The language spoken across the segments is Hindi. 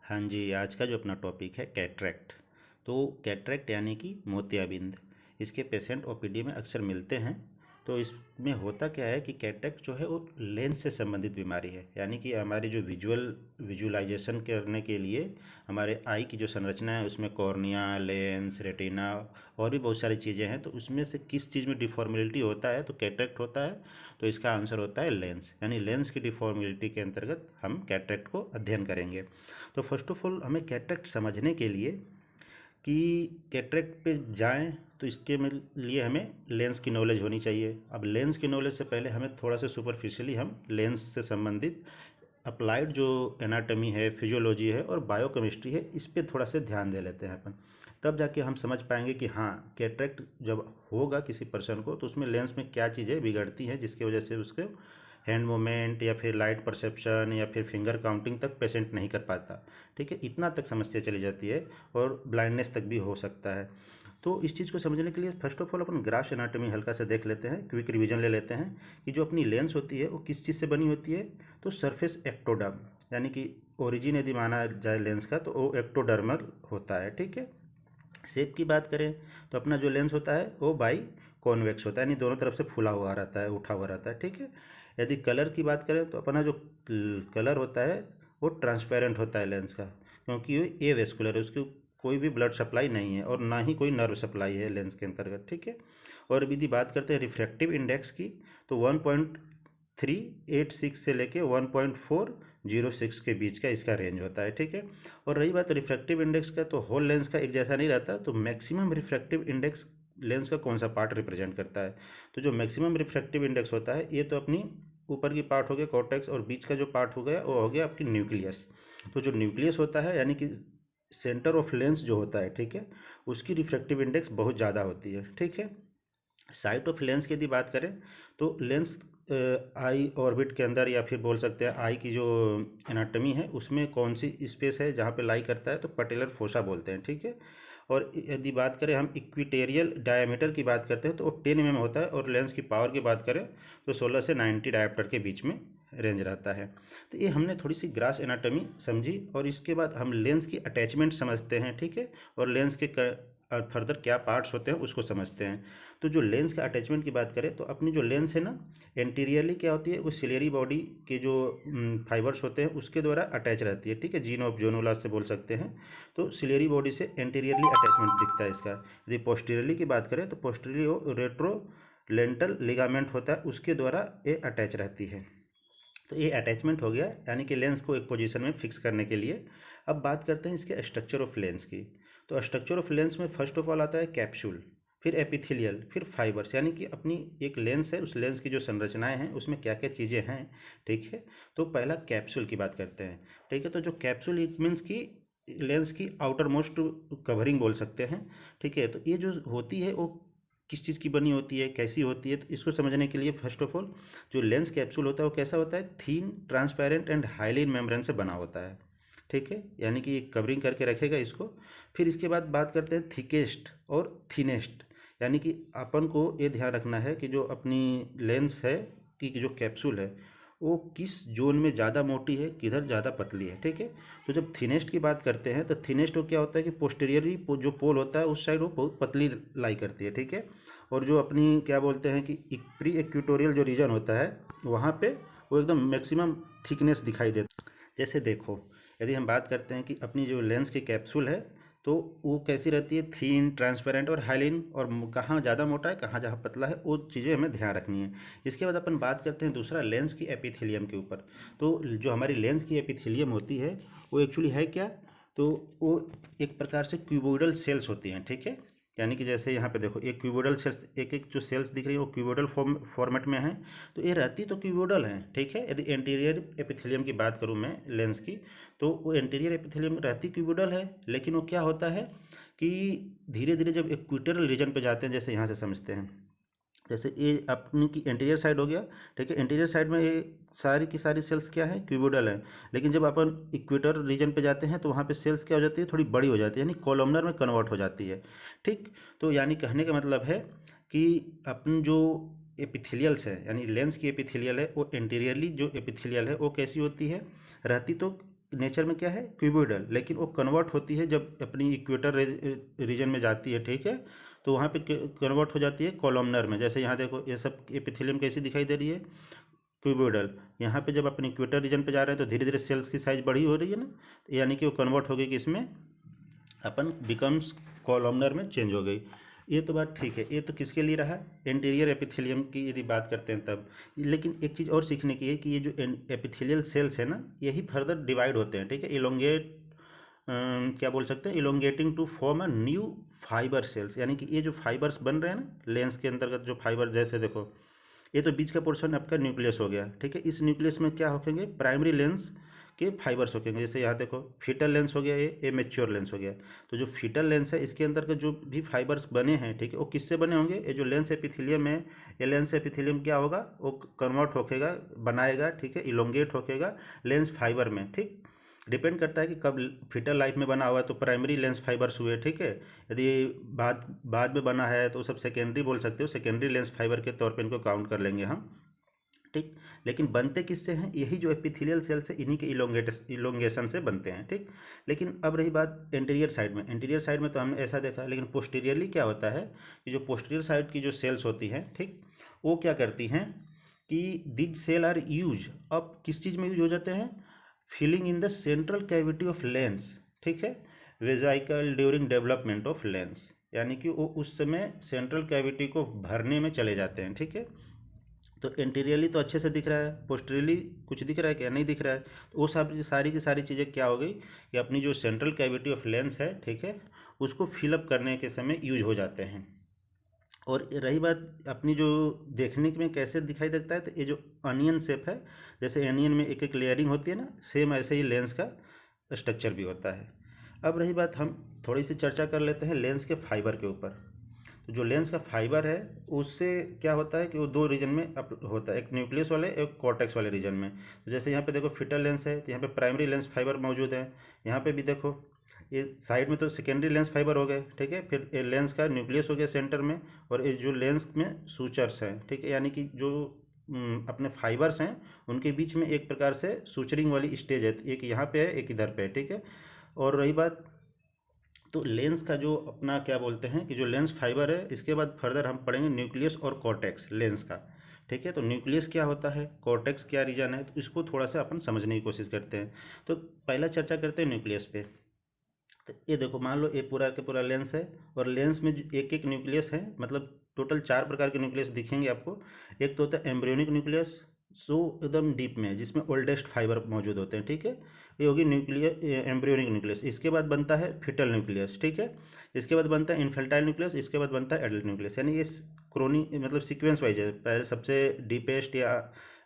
हाँ जी, आज का जो अपना टॉपिक है कैटरेक्ट। तो कैटरेक्ट यानी कि मोतियाबिंद। इसके पेशेंट ओपीडी में अक्सर मिलते हैं। तो इसमें होता क्या है कि कैटरेक्ट जो है वो लेंस से संबंधित बीमारी है, यानी कि हमारी जो विजुअलाइजेशन करने के लिए हमारे आई की जो संरचना है उसमें कॉर्निया, लेंस, रेटिना और भी बहुत सारी चीज़ें हैं। तो उसमें से किस चीज़ में डिफॉर्मेलिटी होता है तो कैटरेक्ट होता है। तो इसका आंसर होता है लेंस, यानी लेंस की डिफॉर्मेलिटी के अंतर्गत हम कैटरेक्ट को अध्ययन करेंगे। तो फर्स्ट ऑफ ऑल हमें कैटरेक्ट समझने के लिए कि कैटरेक्ट पे जाएं तो इसके लिए हमें लेंस की नॉलेज होनी चाहिए। अब लेंस की नॉलेज से पहले हमें थोड़ा सा सुपरफिशियली हम लेंस से संबंधित अप्लाइड जो एनाटॉमी है, फिजियोलॉजी है और बायोकेमिस्ट्री है, इस पे थोड़ा सा ध्यान दे लेते हैं अपन। तब जाके हम समझ पाएंगे कि हाँ, कैटरेक्ट जब होगा किसी पर्सन को तो उसमें लेंस में क्या चीज़ें बिगड़ती हैं जिसकी वजह से उसके हैंड मूवमेंट या फिर लाइट परसेप्शन या फिर फिंगर काउंटिंग तक पेशेंट नहीं कर पाता। ठीक है, इतना तक समस्या चली जाती है और ब्लाइंडनेस तक भी हो सकता है। तो इस चीज़ को समझने के लिए first of all upon grass anatomy हल्का सा देख लेते हैं, क्विक रिवीजन ले लेते हैं कि जो अपनी लेंस होती है वो किस चीज़ से बनी होती है। तो सरफेस एक्टोडर्म, यानी कि ओरिजिन यदि माना जाए लेंस का तो वो एक्टोडर्मल होता है। ठीक है। शेप की बात करें तो अपना जो लेंस होता है वो बाई कॉन्वेक्स होता है, यानी दोनों तरफ से फूला हुआ रहता है, उठा हुआ रहता है। ठीक है। यदि कलर की बात करें तो अपना जो कलर होता है वो ट्रांसपेरेंट होता है लेंस का, क्योंकि ये ए वेस्कुलर है, उसकी कोई भी ब्लड सप्लाई नहीं है और ना ही कोई नर्व सप्लाई है लेंस के अंतर्गत। ठीक है। और यदि बात करते हैं रिफ्रैक्टिव इंडेक्स की तो 1.386 से लेके 1.406 के बीच का इसका रेंज होता है। ठीक है। और रही बात रिफ्रैक्टिव इंडेक्स का तो होल लेंस का एक जैसा नहीं रहता। तो मैक्सिमम रिफ्रैक्टिव इंडेक्स लेंस का कौन सा पार्ट रिप्रेजेंट करता है। तो जो मैक्सिमम रिफ्रैक्टिव इंडेक्स होता है ये तो अपनी ऊपर की पार्ट हो गया कॉर्टेक्स, और बीच का जो पार्ट हो गया वो हो गया आपकी न्यूक्लियस। तो जो न्यूक्लियस होता है यानी कि सेंटर ऑफ लेंस जो होता है, ठीक है, उसकी रिफ्रैक्टिव इंडेक्स बहुत ज़्यादा होती है। ठीक है। साइट ऑफ लेंस की यदि बात करें तो लेंस आई ऑर्बिट के अंदर, या फिर बोल सकते हैं आई की जो एनाटॉमी है उसमें कौन सी स्पेस है जहाँ पे लाई करता है, तो पटेलर फोसा बोलते हैं। ठीक है। और यदि बात करें हम इक्विटेरियल डायमीटर की बात करते हैं तो वो 10 mm होता है, और लेंस की पावर की बात करें तो 16 से 90 डायोप्टर के बीच में रेंज रहता है। तो ये हमने थोड़ी सी ग्रास एनाटॉमी समझी, और इसके बाद हम लेंस की अटैचमेंट समझते हैं। ठीक है। और लेंस के फर्दर क्या पार्ट्स होते हैं उसको समझते हैं। तो जो लेंस का अटैचमेंट की बात करें तो अपनी जो लेंस है ना, एंटीरियरली क्या होती है, वो सिलियरी बॉडी के जो फाइबर्स होते हैं उसके द्वारा अटैच रहती है। ठीक है, जीन ऑफ जोनुला से बोल सकते हैं। तो सिलियरी बॉडी से एंटीरियरली अटैचमेंट दिखता है इसका। यदि पोस्टीरियरली की बात करें तो पोस्टीरियर रेट्रो लेंटल लिगामेंट होता है, उसके द्वारा ये अटैच रहती है। तो ये अटैचमेंट हो गया, यानी कि लेंस को एक पोजीशन में फिक्स करने के लिए। अब बात करते हैं इसके स्ट्रक्चर ऑफ लेंस की। तो स्ट्रक्चर ऑफ लेंस में फर्स्ट ऑफ ऑल आता है कैप्सूल, फिर एपिथेलियल, फिर फाइबर्स, यानी कि अपनी एक लेंस है, उस लेंस की जो संरचनाएं हैं उसमें क्या क्या चीज़ें हैं। ठीक है। तो पहला कैप्सूल की बात करते हैं। ठीक है। तो जो कैप्सूल इट मीन्स की लेंस की आउटर मोस्ट कवरिंग बोल सकते हैं। ठीक है। तो ये जो होती है वो किस चीज़ की बनी होती है, कैसी होती है, तो इसको समझने के लिए फर्स्ट ऑफ ऑल जो लेंस कैप्सूल होता है वो कैसा होता है, थीन, ट्रांसपेरेंट एंड हाईली मेम्ब्रेन से बना होता है। ठीक है। यानी कि ये कवरिंग करके रखेगा इसको। फिर इसके बाद बात करते हैं थिकेस्ट और थिनेस्ट, यानी कि अपन को ये ध्यान रखना है कि जो अपनी लेंस है कि जो कैप्सूल है वो किस जोन में ज़्यादा मोटी है, किधर ज़्यादा पतली है। ठीक है। तो जब थिनेस्ट की बात करते हैं तो थिनेस्ट को क्या होता है कि पोस्टीरियरली जो पोल होता है उस साइड वो बहुत पतली लाई करती है। ठीक है। और जो अपनी क्या बोलते हैं कि प्री इक्वेटोरियल जो रीजन होता है वहाँ पे वो एकदम मैक्सिमम थिकनेस दिखाई देता है। जैसे देखो, यदि हम बात करते हैं कि अपनी जो लेंस की कैप्सूल है तो वो कैसी रहती है, थीन, ट्रांसपेरेंट और हाइलिन, और कहाँ ज़्यादा मोटा है कहाँ जहाँ पतला है वो चीज़ें हमें ध्यान रखनी है। इसके बाद अपन बात करते हैं दूसरा लेंस की एपिथेलियम के ऊपर। तो जो हमारी लेंस की एपिथेलियम होती है वो एक्चुअली है क्या, तो वो एक प्रकार से क्यूबोइडल सेल्स होती हैं। ठीक है। यानी कि जैसे यहाँ पे देखो एक क्यूबोइडल सेल्स, एक एक जो सेल्स दिख रही है वो क्यूबोइडल फॉर्मेट में है। तो ये रहती तो क्यूबोइडल है। ठीक है। यदि एंटीरियर एपिथेलियम की बात करूँ मैं लेंस की, तो वो एंटीरियर एपिथेलियम रहती क्यूबोइडल है, लेकिन वो क्या होता है कि धीरे धीरे जब इक्वेटोरियल रीजन पे जाते हैं, जैसे यहाँ से समझते हैं, जैसे ये अपनी की एंटीरियर साइड हो गया। ठीक है। एंटीरियर साइड में ये सारी की सारी सेल्स क्या है, क्यूबोइडल है। लेकिन जब अपन इक्वेटर रीजन पे जाते हैं तो वहाँ पे सेल्स क्या हो जाती है, थोड़ी बड़ी हो जाती है, यानी कॉलमनर में कन्वर्ट हो जाती है। ठीक। तो यानी कहने का मतलब है कि अपन जो एपिथेलियल्स है, यानी लेंस की एपिथेलियल है, वो एंटीरियरली जो एपिथेलियल है वो कैसी होती है, रहती तो नेचर में क्या है क्यूबोइडल, लेकिन वो कन्वर्ट होती है जब अपनी इक्वेटर रीजन में जाती है, ठीक है, तो वहाँ पे कन्वर्ट हो जाती है कॉलमनर में। जैसे यहाँ देखो ये सब एपिथेलियम कैसी दिखाई दे रही है, क्यूबोइडल। यहाँ पे जब अपने इक्वेटर रीजन पे जा रहे हैं तो धीरे धीरे सेल्स की साइज बड़ी हो रही है ना, तो यानी कि वो कन्वर्ट हो गई कि इसमें अपन बिकम्स कॉलमनर में चेंज हो गई। ये तो बात ठीक है, ये तो किसके लिए रहा, एंटीरियर एपिथेलियम की यदि बात करते हैं तब। लेकिन एक चीज़ और सीखने की है कि ये जो एपिथेलियल सेल्स है ना, यही फर्दर डिवाइड होते हैं, ठीक है, इलोंगेट, क्या बोल सकते हैं, elongating to form a new fibre cells. यानी कि ये जो फाइबर्स बन रहे हैं ना लेंस के अंतर्गत, जो फाइबर, जैसे देखो ये तो बीच का पोर्शन आपका न्यूक्लियस हो गया, ठीक है, इस न्यूक्लियस में क्या होंगे, प्राइमरी लेंस के फाइबर्स होंगे। जैसे यहाँ देखो फीटल लेंस हो गया, ये मैच्योर लेंस हो गया। तो जो फीटल लेंस है इसके अंदर के जो भी फाइबर्स बने हैं, ठीक है, वो किससे बने होंगे, ये जो लेंस एपिथेलियम है, ये लेंस एपिथेलियम क्या होगा, वो कन्वर्ट होकेगा, बनाएगा, ठीक है, इलोंगेट होकेगा लेंस फाइबर में, ठीक। डिपेंड करता है कि कब फीटल लाइफ में बना हुआ है तो प्राइमरी लेंस फाइबर्स हुए, ठीक है। यदि बाद बाद में बना है तो सब सेकेंडरी बोल सकते हो, सेकेंडरी लेंस फाइबर के तौर पे इनको काउंट कर लेंगे हम, ठीक। लेकिन बनते किससे हैं, यही जो एपिथेलियल सेल्स है इन्हीं के इलोंगेशन से बनते हैं, ठीक। लेकिन अब रही बात एंटीरियर साइड में, एंटीरियर साइड में तो हमने ऐसा देखा, लेकिन पोस्टीरियरली क्या होता है कि जो पोस्टीरियर साइड की जो सेल्स होती हैं, ठीक, वो क्या करती हैं कि दिज सेल आर यूज, अब किस चीज़ में यूज हो जाते हैं, filling in the central cavity of lens, ठीक है, vesicle during development of lens. यानी कि वो उस समय सेंट्रल कैविटी को भरने में चले जाते हैं, ठीक है। तो एंटीरियरली तो अच्छे से दिख रहा है, पोस्टीरियरली कुछ दिख रहा है क्या, नहीं दिख रहा है। तो वो सब सारी की सारी चीज़ें क्या हो गई कि अपनी जो सेंट्रल कैविटी ऑफ लेंस है, ठीक है, उसको फिलअप करने के समय यूज हो जाते हैं। और रही बात अपनी जो देखने में कैसे दिखाई देता है, तो ये जो अनियन शेप है, जैसे अनियन में एक एक लेयरिंग होती है ना, सेम ऐसे ही लेंस का स्ट्रक्चर भी होता है। अब रही बात, हम थोड़ी सी चर्चा कर लेते हैं लेंस के फाइबर के ऊपर। तो जो लेंस का फाइबर है उससे क्या होता है कि वो दो रीजन में अप होता है, एक न्यूक्लियस वाले एक कॉर्टेक्स वाले रीजन में। तो जैसे यहाँ पे देखो फिटल लेंस है तो यहाँ पे प्राइमरी लेंस फाइबर मौजूद है, यहाँ पे भी देखो ये साइड में तो सेकेंडरी लेंस फाइबर हो गए, ठीक है, फिर ये लेंस का न्यूक्लियस हो गया सेंटर में, और ये जो लेंस में सूचर्स हैं, ठीक है, यानी कि जो अपने फाइबर्स हैं उनके बीच में एक प्रकार से सूचरिंग वाली स्टेज है, एक यहाँ पे है एक इधर पे है, ठीक है। और रही बात, तो लेंस का जो अपना क्या बोलते हैं कि जो लेंस फाइबर है, इसके बाद फर्दर हम पढ़ेंगे न्यूक्लियस और कॉर्टेक्स लेंस का, ठीक है। तो न्यूक्लियस क्या होता है, कॉर्टेक्स क्या रीजन है, तो इसको थोड़ा सा अपन समझने की कोशिश करते हैं। तो पहला चर्चा करते हैं न्यूक्लियस पे। तो ये देखो मान लो ये पूरा के पूरा लेंस है, और लेंस में एक एक न्यूक्लियस है, मतलब टोटल 4 प्रकार के न्यूक्लियस दिखेंगे आपको। एक तो होता है एम्ब्रियोनिक न्यूक्लियस, सो एकदम डीप में जिसमें ओल्डेस्ट फाइबर मौजूद होते हैं, ठीक है, ये होगी न्यूक्लियर एम्ब्रियोनिक न्यूक्लियस। इसके बाद बनता है फिटल न्यूक्लियस, ठीक है, इसके बाद बनता है इनफेंटाइल न्यूक्लियस, इसके बाद बनता है एडल्ट न्यूक्लियस। यानी ये क्रोनी मतलब सीक्वेंस वाइज है, पहले सबसे डीपेस्ट या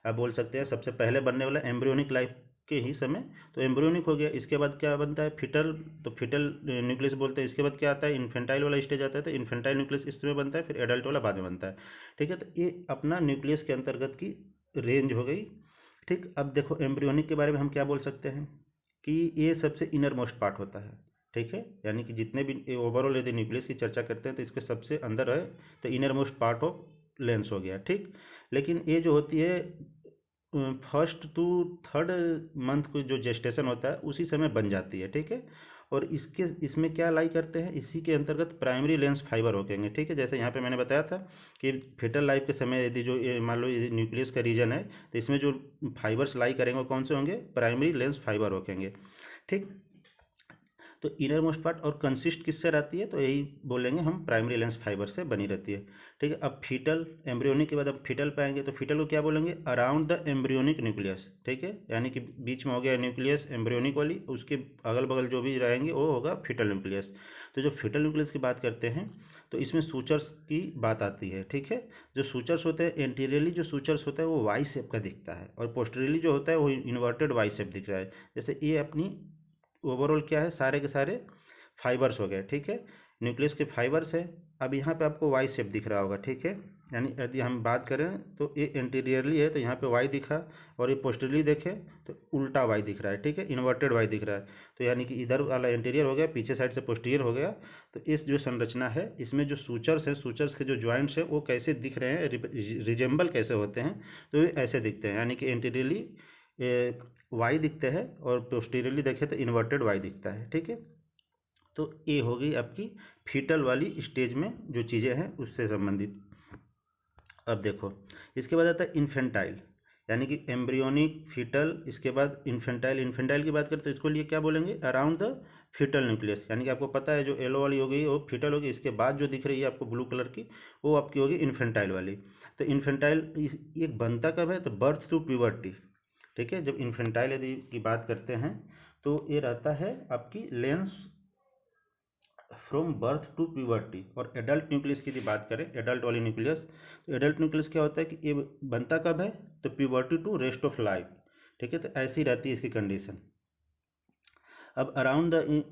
आप बोल सकते हैं सबसे पहले बनने वाला एम्ब्रियोनिक लाइफ के ही समय, तो एम्ब्रियोनिक हो गया। इसके बाद क्या बनता है फिटल, तो फिटल न्यूक्लियस बोलते हैं। इसके बाद क्या आता है, इन्फेंटाइल वाला स्टेज आता है, तो इन्फेंटाइल न्यूक्लियस इस समय बनता है, फिर एडल्ट वाला बाद में बनता है, ठीक है। तो ये अपना न्यूक्लियस के अंतर्गत की रेंज हो गई, ठीक। अब देखो एम्ब्रियोनिक के बारे में हम क्या बोल सकते हैं कि ये सबसे इनर मोस्ट पार्ट होता है, ठीक है, यानी कि जितने भी ओवरऑल यदि न्यूक्लियस की चर्चा करते हैं तो इसके सबसे अंदर है, तो inner most part of lens हो गया, ठीक। लेकिन ये जो होती है फर्स्ट टू थर्ड मंथ को जो जेस्टेशन होता है उसी समय बन जाती है, ठीक है। और इसके इसमें क्या लाई करते हैं, इसी के अंतर्गत प्राइमरी लेंस फाइबर होंगे, ठीक है। जैसे यहाँ पे मैंने बताया था कि फेटल लाइफ के समय यदि जो ये मान लो ये न्यूक्लियस का रीजन है, तो इसमें जो फाइबर्स लाई करेंगे वो कौन से होंगे, प्राइमरी लेंस फाइबर होंगे, ठीक। तो इनर मोस्ट पार्ट और कंसिस्ट किससे रहती है, तो यही बोलेंगे हम प्राइमरी लेंस फाइबर से बनी रहती है, ठीक है। अब फीटल एम्ब्रियोनिक के बाद अब फीटल पे आएंगे, तो फीटल को क्या बोलेंगे, अराउंड द एम्ब्रियोनिक न्यूक्लियस, ठीक है, यानी कि बीच में हो गया न्यूक्लियस एम्ब्रियोनिक वाली, उसके अगल बगल जो भी रहेंगे वो होगा फीटल न्यूक्लियस। तो जो फीटल न्यूक्लियस की बात करते हैं तो इसमें सूचर्स की बात आती है, ठीक है। जो सूचर्स होते हैं एंटीरियरली जो सूचर्स होता है वो वाई शेप का दिखता है, और पोस्टीरियरली जो होता है वो इन्वर्टेड वाई शेप दिख रहा है। जैसे ये अपनी ओवरऑल क्या है, सारे के सारे फाइबर्स हो गए, ठीक है, न्यूक्लियस के फाइबर्स है। अब यहाँ पे आपको वाई शेप दिख रहा होगा, ठीक है, यानी यदि हम बात करें तो ये एंटीरियरली है तो यहाँ पे वाई दिखा, और ये पोस्टीरियरली देखें तो उल्टा वाई दिख रहा है, ठीक है, इन्वर्टेड वाई दिख रहा है। तो यानी कि इधर वाला एंटीरियर हो गया, पीछे साइड से पोस्टीरियर हो गया। तो इस जो संरचना है इसमें जो सूचर्स हैं, सूचर्स के जो ज्वाइंट्स हैं वो कैसे दिख रहे हैं, रिजेंबल कैसे होते हैं, तो ये ऐसे दिखते हैं, यानी कि एंटीरियरली वाई दिखते हैं और पोस्टीरियरली देखें तो इन्वर्टेड वाई दिखता है, ठीक है। तो ये हो गई आपकी फीटल वाली स्टेज में जो चीज़ें हैं उससे संबंधित। अब देखो इसके बाद आता है इन्फेंटाइल, यानी कि एम्ब्रियोनिक, फीटल, इसके बाद इन्फेंटाइल। इन्फेंटाइल की बात करते हैं इसको लिए क्या बोलेंगे, अराउंड द फीटल न्यूक्लियस, यानी कि आपको पता है जो येलो वाली हो गई वो फीटल होगी, इसके बाद जो दिख रही है आपको ब्लू कलर की वो आपकी होगी इन्फेंटाइल वाली। तो इन्फेंटाइल ये बनता कब है, तो बर्थ टू प्यूबर्टी, ठीक है। जब इन्फेंटाइल यदि की बात करते हैं तो ये रहता है आपकी lens from birth to puberty. और एडल्ट न्यूक्लियस की यदि बात करें, एडल्ट वाली न्यूक्लियस, तो एडल्ट न्यूक्लियस क्या होता है कि ये बनता कब है, तो puberty to rest of life, ठीक है। तो ऐसी रहती है इसकी कंडीशन। अब अराउंड द,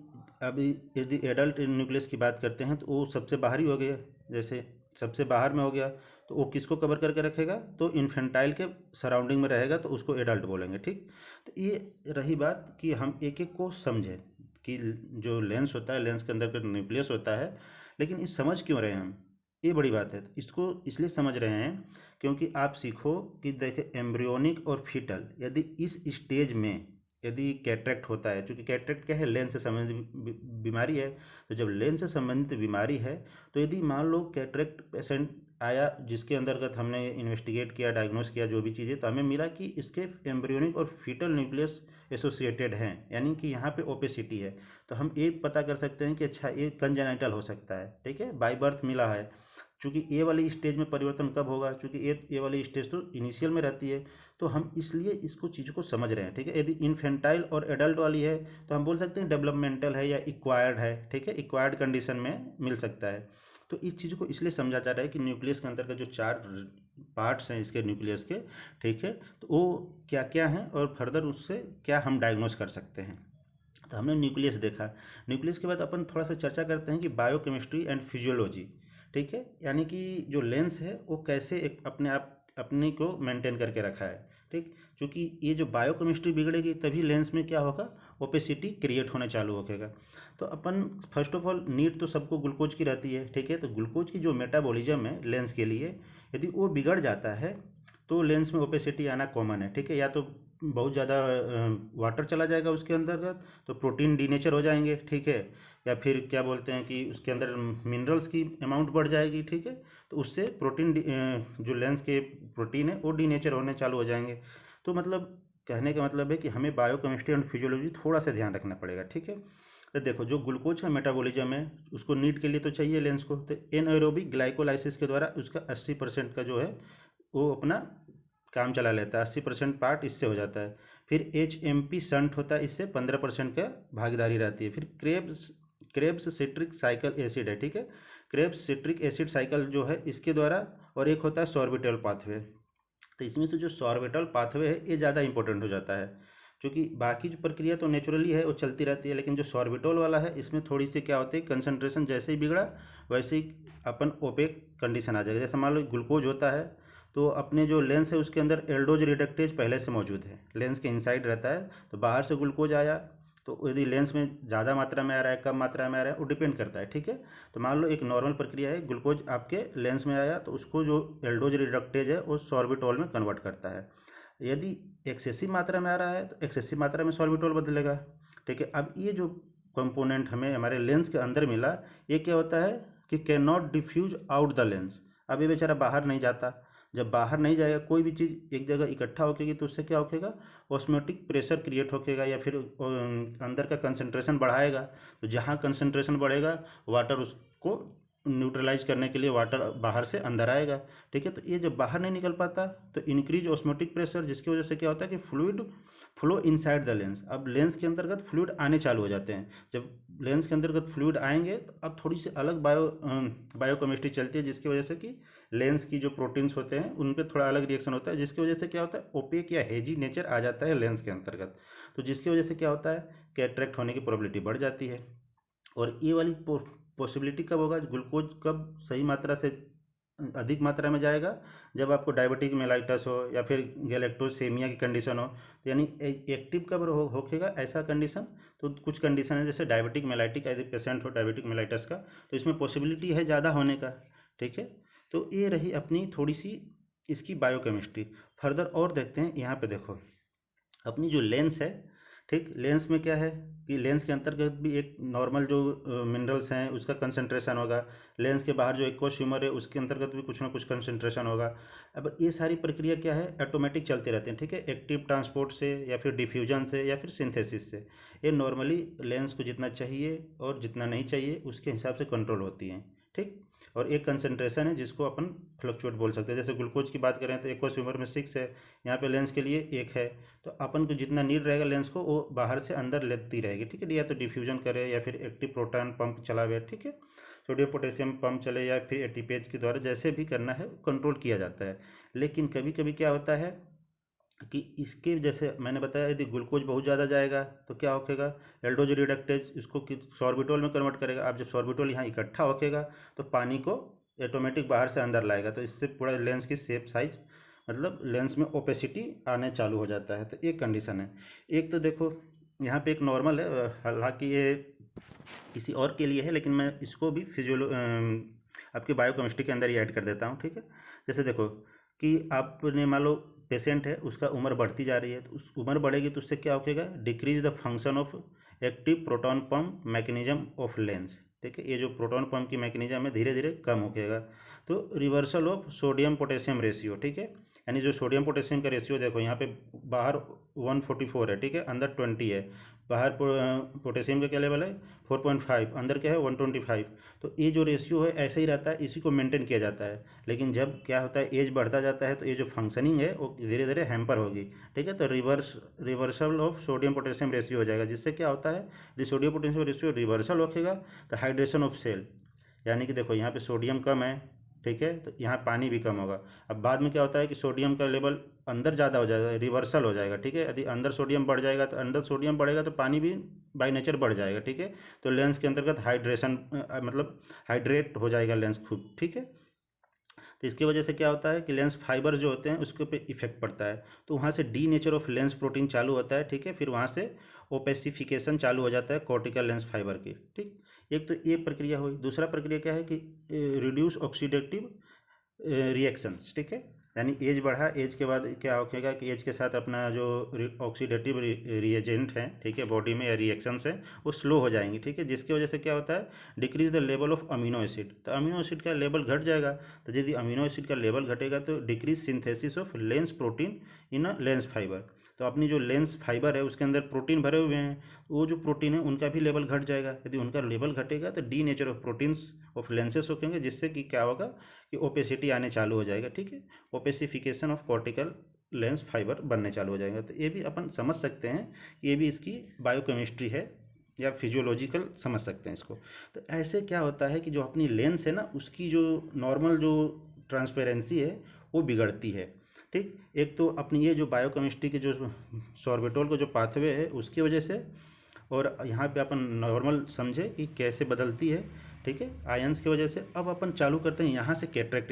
अभी यदि एडल्ट न्यूक्लियस की बात करते हैं तो वो सबसे बाहर ही हो गया, जैसे सबसे बाहर में हो गया तो वो किसको कवर करके रखेगा, तो इन्फेंटाइल के सराउंडिंग में रहेगा, तो उसको एडल्ट बोलेंगे, ठीक। तो ये रही बात कि हम एक एक को समझें कि जो लेंस होता है, लेंस के अंदर का न्यूक्लियस होता है, लेकिन इस समझ क्यों रहे हैं हम, ये बड़ी बात है। तो इसको इसलिए समझ रहे हैं क्योंकि आप सीखो कि देखिए एम्ब्रियोनिक और फीटल यदि इस स्टेज में यदि कैटरेक्ट होता है, क्योंकि कैटरेक्ट क्या है, लेंस से संबंधित बीमारी है। तो जब लेंस से संबंधित बीमारी है तो यदि मान लो कैटरेक्ट पेशेंट आया जिसके अंतर्गत हमने इन्वेस्टिगेट किया, डायग्नोस किया जो भी चीज़ें, तो हमें मिला कि इसके एम्ब्रियोनिक और फीटल न्यूक्लियस एसोसिएटेड हैं, यानी कि यहाँ पे ओपेसिटी है। तो हम ये पता कर सकते हैं कि अच्छा ये कंजेनाइटल हो सकता है, ठीक है, बाय बर्थ मिला है। चूँकि ए वाली स्टेज में परिवर्तन कब होगा, चूँकि ए वाली स्टेज तो इनिशियल में रहती है, तो हम इसलिए इसको चीज़ को समझ रहे हैं, ठीक है। यदि इन्फेंटाइल और एडल्ट वाली है तो हम बोल सकते हैं डेवलपमेंटल है या इक्वायर्ड है, ठीक है, इक्वायर्ड कंडीशन में मिल सकता है। तो इस चीज़ को इसलिए समझा जा रहा है कि न्यूक्लियस के अंतर्गत जो चार पार्ट्स हैं इसके न्यूक्लियस के, ठीक है, तो वो क्या क्या हैं और फर्दर उससे क्या हम डायग्नोस कर सकते हैं। तो हमने न्यूक्लियस देखा। न्यूक्लियस के बाद अपन थोड़ा सा चर्चा करते हैं कि बायोकेमिस्ट्री एंड फिजियोलॉजी, ठीक है, यानी कि जो लेंस है वो कैसे एक अपने आप अपने को मेंटेन करके रखा है, ठीक। क्योंकि ये जो बायोकेमिस्ट्री बिगड़ेगी तभी लेंस में क्या होगा, ओपेसिटी क्रिएट होने चालू होगा। तो अपन फर्स्ट ऑफ ऑल नीड तो सबको ग्लूकोज की रहती है, ठीक है। तो ग्लूकोज की जो मेटाबॉलिज्म है लेंस के लिए यदि वो बिगड़ जाता है तो लेंस में ओपेसिटी आना कॉमन है, ठीक है। या तो बहुत ज़्यादा वाटर चला जाएगा उसके अंतर्गत तो प्रोटीन डीनेचर हो जाएंगे, ठीक है। या फिर क्या बोलते हैं कि उसके अंदर मिनरल्स की अमाउंट बढ़ जाएगी, ठीक है। तो उससे प्रोटीन जो लेंस के प्रोटीन है वो डीनेचर होने चालू हो जाएंगे। तो मतलब कहने का मतलब है कि हमें बायोकेमिस्ट्री एंड फिजियोलॉजी थोड़ा सा ध्यान रखना पड़ेगा, ठीक है। तो देखो जो ग्लूकोज का मेटाबॉलिज्म है उसको नीड के लिए तो चाहिए लेंस को, तो एनएरोबिक ग्लाइकोलाइसिस के द्वारा उसका 80% का जो है वो अपना काम चला लेता है, 80% पार्ट इससे हो जाता है। फिर एच एम पी संट होता है, इससे 15% का भागीदारी रहती है। फिर क्रेब्स सिट्रिक साइकिल एसिड है, ठीक है, क्रेब्स सिट्रिक एसिड साइकिल जो है इसके द्वारा। और एक होता है सॉर्बिटल पाथवे। तो इसमें से जो सॉर्बिटल पाथवे है ये ज़्यादा इंपॉर्टेंट हो जाता है, क्योंकि बाकी जो प्रक्रिया तो नेचुरली है वो चलती रहती है, लेकिन जो सॉर्बिटोल वाला है इसमें थोड़ी सी क्या होती है, कंसंट्रेशन जैसे ही बिगड़ा वैसे ही अपन ओपेक कंडीशन आ जाएगा। जैसे मान लो ग्लूकोज होता है तो अपने जो लेंस है उसके अंदर एल्डोज रिडक्टेज पहले से मौजूद है, लेंस के इनसाइड रहता है। तो बाहर से ग्लूकोज आया तो यदि लेंस में ज़्यादा मात्रा में आ रहा है कम मात्रा में आ रहा है वो डिपेंड करता है, ठीक है। तो मान लो एक नॉर्मल प्रक्रिया है, ग्लूकोज आपके लेंस में आया तो उसको जो एल्डोज रिडक्टेज है वो सॉर्बिटोल में कन्वर्ट करता है। यदि एक्सेसिव मात्रा में आ रहा है तो एक्सेसिव मात्रा में सॉर्बिटोल बदलेगा, ठीक है। अब ये जो कंपोनेंट हमें हमारे लेंस के अंदर मिला ये क्या होता है कि can not diffuse out the lens. अब ये बेचारा बाहर नहीं जाता, जब बाहर नहीं जाएगा कोई भी चीज़ एक जगह इकट्ठा होकेगी तो उससे क्या होगा, ऑस्मोटिक प्रेशर क्रिएट होकेगा या फिर अंदर का कंसंट्रेशन बढ़ाएगा। तो जहाँ कंसंट्रेशन बढ़ेगा वाटर उसको न्यूट्रलाइज करने के लिए वाटर बाहर से अंदर आएगा, ठीक है। तो ये जब बाहर नहीं निकल पाता तो इंक्रीज ऑस्मोटिक प्रेशर, जिसकी वजह से क्या होता है कि fluid flow inside the lens. अब लेंस के अंतर्गत फ्लूइड आने चालू हो जाते हैं। जब लेंस के अंतर्गत फ्लूइड आएंगे तो अब थोड़ी सी अलग बायोकेमिस्ट्री चलती है, जिसकी वजह से कि लेंस की जो प्रोटीन्स होते हैं उन पर थोड़ा अलग रिएक्शन होता है, जिसकी वजह से क्या होता है ओपेक या हेजी नेचर आ जाता है लेंस के अंतर्गत। तो जिसकी वजह से क्या होता है कैटरेक्ट होने की प्रोबेबिलिटी बढ़ जाती है। और ये वाली पॉसिबिलिटी कब होगा, ग्लूकोज कब सही मात्रा से अधिक मात्रा में जाएगा, जब आपको डायबिटिक मेलाइटस हो या फिर गैलेक्टोसेमिया की कंडीशन हो। तो यानी एक्टिव कब होखेगा ऐसा कंडीशन, तो कुछ कंडीशन है जैसे डायबिटिक मेलाइटिक यदि पेशेंट हो डायबिटिक मेलाइटस का तो इसमें पॉसिबिलिटी है ज़्यादा होने का, ठीक है। तो ये रही अपनी थोड़ी सी इसकी बायोकेमिस्ट्री। फर्दर और देखते हैं यहाँ पे देखो अपनी जो लेंस है, ठीक, लेंस में क्या है कि लेंस के अंतर्गत भी एक नॉर्मल जो मिनरल्स हैं उसका कंसंट्रेशन होगा। लेंस के बाहर जो एक्वस ह्यूमर है उसके अंतर्गत भी कुछ ना कुछ कंसंट्रेशन होगा। अब ये सारी प्रक्रिया क्या है, ऑटोमेटिक चलती रहती है, ठीक है, एक्टिव ट्रांसपोर्ट से या फिर डिफ्यूजन से या फिर सिंथेसिस से। ये नॉर्मली लेंस को जितना चाहिए और जितना नहीं चाहिए उसके हिसाब से कंट्रोल होती हैं, ठीक। और एक कंसंट्रेशन है जिसको अपन फ्लक्चुएट बोल सकते हैं। जैसे ग्लूकोज की बात करें तो एक्वस ह्यूमर में 6 है, यहाँ पे लेंस के लिए 1 है। तो अपन को जितना नीड रहेगा लेंस को वो बाहर से अंदर लेती रहेगी, ठीक है, या तो डिफ्यूजन करे या फिर एक्टिव प्रोटॉन पंप चलावे, ठीक है, सोडियम पोटेशियम पंप चले या फिर एटीपीएच के द्वारा जैसे भी करना है कंट्रोल किया जाता है। लेकिन कभी कभी क्या होता है कि इसके जैसे मैंने बताया यदि ग्लूकोज बहुत ज़्यादा जाएगा तो क्या होगा, एल्डोज रिडक्टेज इसको सॉर्बिटोल में कन्वर्ट करेगा। अब जब सॉर्बिटोल यहाँ इकट्ठा होगा तो पानी को ऑटोमेटिक बाहर से अंदर लाएगा, तो इससे पूरा लेंस की शेप साइज मतलब लेंस में ओपेसिटी आने चालू हो जाता है। तो एक कंडीशन है। एक तो देखो यहाँ पे एक नॉर्मल है, हालांकि ये किसी और के लिए है लेकिन मैं इसको भी आपके बायोकेमिस्ट्री के अंदर ही ऐड कर देता हूँ, ठीक है। जैसे देखो कि आपने मान लो पेशेंट है, उसका उम्र बढ़ती जा रही है, तो उस उम्र बढ़ेगी तो उससे क्या होगा, decrease the function of active proton pump mechanism of lens, ठीक है। ये जो प्रोटॉन पंप की मैकेनिज्म है धीरे धीरे कम होगा। तो reversal of sodium potassium ratio, ठीक है, यानी जो सोडियम पोटेशियम का रेशियो देखो यहाँ पे बाहर 144 है, ठीक है, अंदर 20 है। बाहर पोटेशियम का क्या लेवल है 4.5, अंदर क्या है 125। तो ये जो रेशियो है ऐसे ही रहता है, इसी को मेंटेन किया जाता है। लेकिन जब क्या होता है एज बढ़ता जाता है तो ये जो फंक्शनिंग है वो धीरे धीरे हैम्पर होगी, ठीक है। तो reversal of sodium potassium ratio हो जाएगा, जिससे क्या होता है यदि सोडियम पोटेशियम रेशियो रिवर्सल होगा तो हाइड्रेशन ऑफ सेल, यानी कि देखो यहाँ पे सोडियम कम है, ठीक है, तो यहाँ पानी भी कम होगा। अब बाद में क्या होता है कि सोडियम का लेवल अंदर ज़्यादा हो जाएगा, रिवर्सल हो जाएगा, ठीक है। यदि अंदर सोडियम बढ़ जाएगा तो अंदर सोडियम बढ़ेगा तो पानी भी बाई नेचर बढ़ जाएगा, ठीक है। तो लेंस के अंतर्गत हाइड्रेशन मतलब हाइड्रेट हो जाएगा लेंस खूब, ठीक है। तो इसकी वजह से क्या होता है कि लेंस फाइबर जो होते हैं उसके ऊपर इफेक्ट पड़ता है। तो वहाँ से D nature of lens protein चालू होता है, ठीक है, फिर वहाँ से ओपेसिफिकेशन चालू हो जाता है कॉर्टिकल लेंस फाइबर की, ठीक। एक तो ये प्रक्रिया हुई। दूसरा प्रक्रिया क्या है कि रिड्यूस ऑक्सीडेटिव रिएक्शंस, ठीक है, यानी एज बढ़ा, एज के बाद क्या होगा कि एज के साथ अपना जो ऑक्सीडेटिव रिएजेंट है, ठीक है, बॉडी में या रिएक्शंस है वो स्लो हो जाएंगी, ठीक है, जिसकी वजह से क्या होता है decrease the level of amino acid. तो अमीनो एसिड का लेवल घट जाएगा, तो यदि अमीनो एसिड का लेवल घटेगा तो decrease synthesis of lens protein in a lens fibre. तो अपनी जो लेंस फाइबर है उसके अंदर प्रोटीन भरे हुए हैं, वो जो प्रोटीन है उनका भी लेवल घट जाएगा। यदि उनका लेवल घटेगा तो D nature of proteins of lenses होंगे, जिससे कि क्या होगा कि ओपेसिटी आने चालू हो जाएगा, ठीक है, opacification of cortical lens fibre बनने चालू हो जाएगा। तो ये भी अपन समझ सकते हैं कि ये भी इसकी बायोकेमिस्ट्री है या फिजियोलॉजिकल समझ सकते हैं इसको। तो ऐसे क्या होता है कि जो अपनी लेंस है ना उसकी जो नॉर्मल जो ट्रांसपेरेंसी है वो बिगड़ती है, ठीक। एक तो अपनी ये जो बायोकेमिस्ट्री के जो सॉर्बिटोल का जो पाथवे है उसकी वजह से, और यहाँ पे अपन नॉर्मल समझे कि कैसे बदलती है, ठीक है, आयंस की वजह से। अब अपन चालू करते हैं यहाँ से कैटरेक्ट